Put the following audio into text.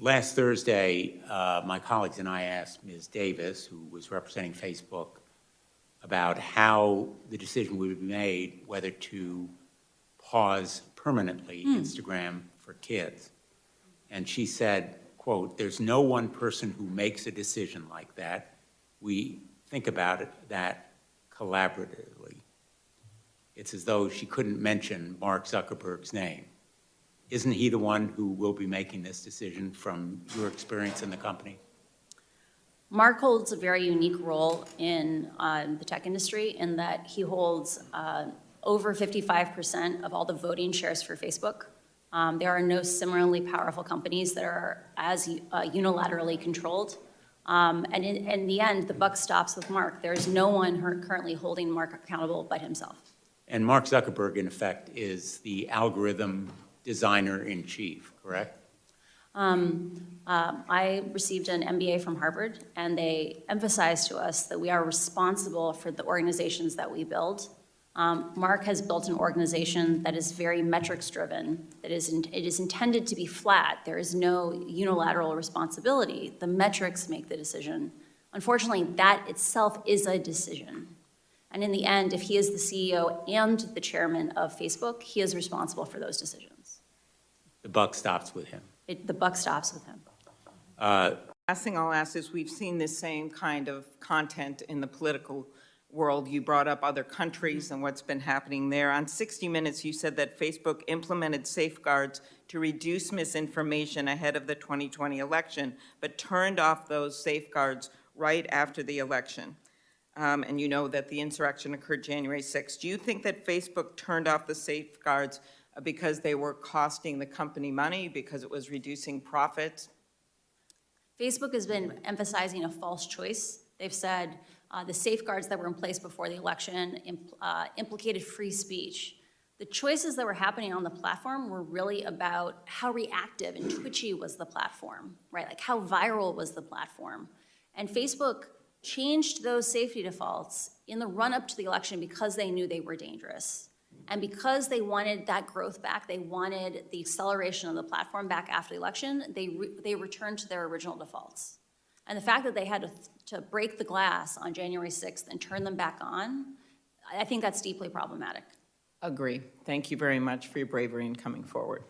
Last Thursday, my colleagues and I asked Ms. Davis, who was representing Facebook, about how the decision would be made whether to pause permanently Instagram for kids. And she said, quote, "There's no one person who makes a decision like that. We think about it that collaboratively." It's as though she couldn't mention Mark Zuckerberg's name. Isn't he the one who will be making this decision from your experience in the company? Mark holds a very unique role in the tech industry in that he holds over 55% of all the voting shares for Facebook. There are no similarly powerful companies that are as unilaterally controlled. And in the end, the buck stops with Mark. There is no one currently holding Mark accountable but himself. And Mark Zuckerberg, in effect, is the algorithm designer-in-chief, correct? I received an MBA from Harvard, and they emphasized to us that we are responsible for the organizations that we build. Mark has built an organization that is very metrics-driven, it is intended to be flat. There is no unilateral responsibility. The metrics make the decision. Unfortunately, that itself is a decision. And in the end, if he is the CEO and the chairman of Facebook, he is responsible for those decisions. The buck stops with him. The buck stops with him. Last thing I'll ask is, we've seen this same kind of content in the political world. You brought up other countries and what's been happening there. On 60 Minutes, you said that Facebook implemented safeguards to reduce misinformation ahead of the 2020 election, but turned off those safeguards right after the election. And you know that the insurrection occurred January 6th. Do you think that Facebook turned off the safeguards because they were costing the company money, because it was reducing profits? Facebook has been emphasizing a false choice. They've said the safeguards that were in place before the election implicated free speech. The choices that were happening on the platform were really about how reactive and twitchy was the platform, right? Like how viral was the platform. And Facebook changed those safety defaults in the run-up to the election because they knew they were dangerous. And because they wanted that growth back, they wanted the acceleration of the platform back after the election, they returned to their original defaults. And the fact that they had to break the glass on January 6th and turn them back on, I think that's deeply problematic. Agree. Thank you very much for your bravery in coming forward.